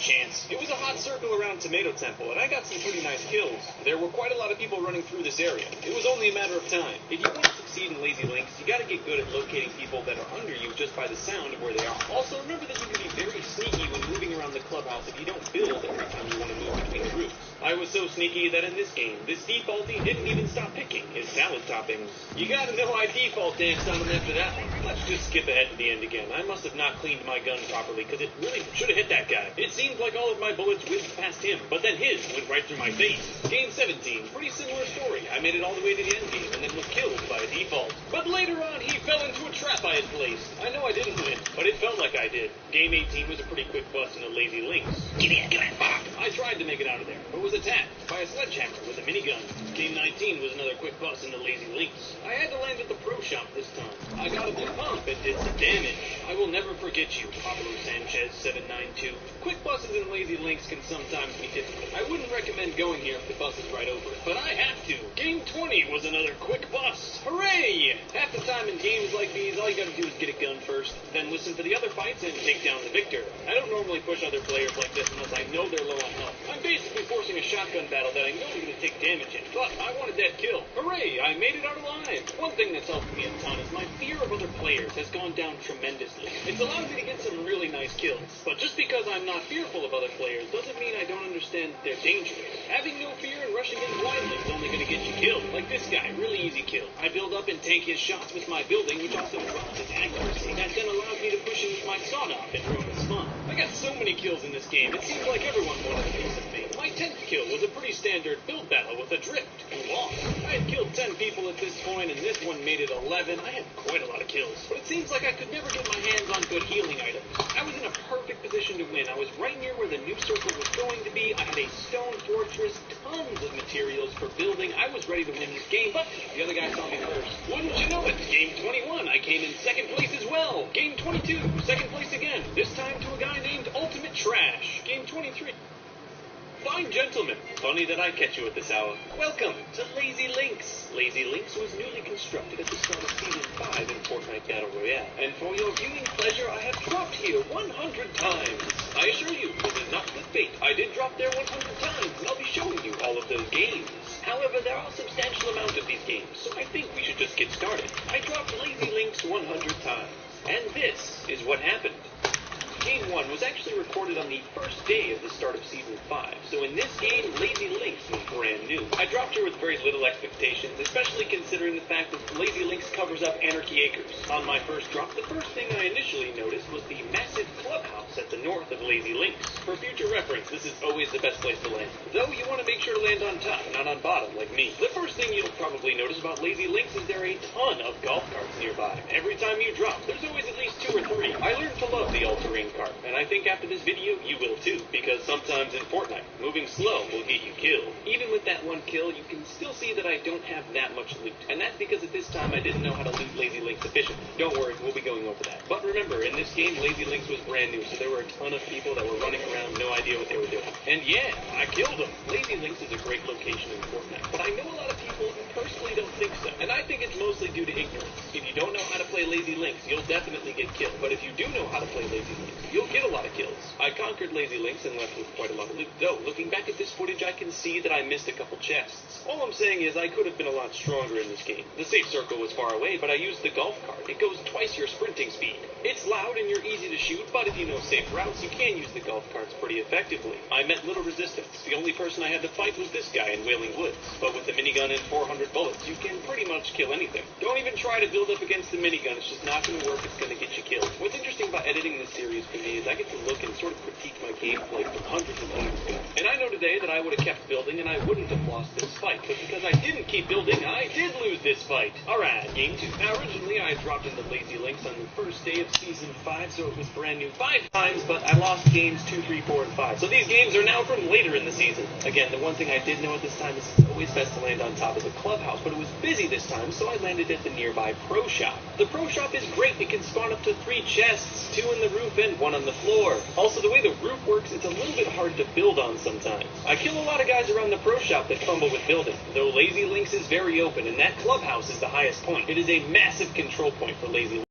chance. It was a hot circle around Tomato Temple, and I got some pretty nice kills. There were quite a lot of people running through this area. It was only a matter of time. If you want to succeed in Lazy Links, you gotta get good at locating people that are under you just by the sound of where they are. Also, remember that you can be very sneaky when moving around the clubhouse if you don't build every time you want to move between the roofs. I was so sneaky that in this game, this defaulty didn't even stop picking his salad toppings. You gotta know I default danced on him after that one. Let's just skip ahead to the end again. I must have not cleaned my gun properly, because it really should have hit that guy. It seemed like all of my bullets whizzed past him, but then his went right through my face. Game 17, pretty similar story. I made it all the way to the end game, and then was killed by default. But later on, he fell into a trap I had placed. I know I didn't win, but it felt like I did. Game 18 was a pretty quick bust in the Lazy Links. Give me that fuck! I tried to make it out of there, but was attacked by a sledgehammer with a minigun. Game 19 was another quick bust in the Lazy Links. I had to land at the pro shop this time. I got a big pump and did some damage. I will never forget you, Pablo Sanchez 792. Quick buses in Lazy Links can sometimes be difficult. I wouldn't recommend going here if the bus is right over it, but I have to. Game 20 was another quick bust. Hooray! Half the time in games like these, all you gotta do is get a gun first, then listen for the other fights and take down the victor. I don't normally push other players like this unless I know they're low on health. I'm basically forcing a shotgun battle that I know I'm gonna take damage in, but I wanted that kill. Hooray! I made it out alive! One thing that's helped me a ton is my fear of other players has gone down tremendously. It's allowed me to get some really nice kills, but just because I'm not fearful of other players doesn't mean I don't understand they're dangerous. Having no fear and rushing in blindly is only gonna get you killed. Like this guy, really easy kill. I build up and take his shots with my building, which also drops his accuracy. That then allows me to push in with my sawed-off and ruin his fun. I got so many kills in this game, it seems like everyone wanted a piece of me. My 10th kill was a pretty standard build battle with a drift, and lost. I had killed 10 people at this point, and this one made it 11. I had quite a lot of kills, but it seems like I could never get my hands on good healing items. I was in a perfect position to win. I was right near where the new circle was going to be. I had a stone fortress, tons of materials for building. I was ready to win this game, but the other guy saw me first. Wouldn't you know it? Game 21, I came in second place as well. Game 22, second place again. This time to a guy named Ultimate Trash. Game 23. Fine gentlemen, funny that I catch you at this hour. Welcome to Lazy Links. Lazy Links was newly constructed at the start of Season 5 in Fortnite Battle Royale. And for your viewing pleasure, I have dropped here 100 times. I assure you, this is not clickbait. I did drop there 100 times, and I'll be showing you all of those games. However, there are a substantial amount of these games, so I think we should just get started. I dropped Lazy Links 100 times, and this is what happened. Game 1 was actually recorded on the first day of the start of Season 5, so in this game, Lazy Links was brand new. I dropped here with very little expectations, especially considering the fact that Lazy Links covers up Anarchy Acres. On my first drop, the first thing I initially noticed was the massive clubhouse at the north of Lazy Links. For future reference, this is always the best place to land, though you want to make sure to land on top, not on bottom like me. The first thing you'll probably notice about Lazy Links is there are a ton of golf carts nearby. Every time you drop, there's always at least 2 or 3. I learned to love the all-terrain cart, and I think after this video, you will too, because sometimes in Fortnite, moving slow will get you killed. Even with that one kill, you can still see that I don't have that much loot, and that's because at this time I didn't know how to loot Lazy Links efficiently. Don't worry, we'll be going over that. But remember, in this game, Lazy Links was brand new, so there were a ton of people that were running around, no idea what they were doing. And yeah, I killed them. Lazy Links is a great location in Fortnite, but I know a lot of people who personally don't think so, and I think it's mostly due to ignorance. If you don't know how to play Lazy Links, you'll definitely get killed, but if you do know how to play Lazy Links, you'll get a lot of kills. I conquered Lazy Links and left with quite a lot of loot. Though, looking back at this footage, I can see that I missed a couple chests. All I'm saying is I could have been a lot stronger in this game. The safe circle was far away, but I used the golf cart. It goes twice your sprinting speed. It's loud and you're easy to shoot, but if you know safe routes, you can use the golf carts pretty effectively. I met little resistance. The only person I had to fight was this guy in Wailing Woods. But with the minigun and 400 bullets, you can pretty much kill anything. Don't even try to build up against the minigun. It's just not going to work. It's going to get you killed. What's interesting about editing this series for me is I get to look and sort of critique my gameplay from hundreds of games ago. And I know today that I would have kept building and I wouldn't have lost this fight. But because I didn't keep building, I did lose this fight. Alright, game 2. Now originally I dropped into Lazy Links on the first day of Season 5, so it was brand new 5 times, but I lost games 2, 3, 4, and 5. So these games are now from later in the season. Again, the one thing I did know at this time is it's always best to land on top of the clubhouse, but it was busy this time, so I landed at the nearby pro shop. The pro shop is great. It can spawn up to 3 chests, 2 in the roof and 1 on the floor. Also, the way the roof works, it's a little bit hard to build on sometimes. I kill a lot of guys around the pro shop that fumble with building, though Lazy Links is very open, and that clubhouse is the highest point. It is a massive control point for Lazy Links.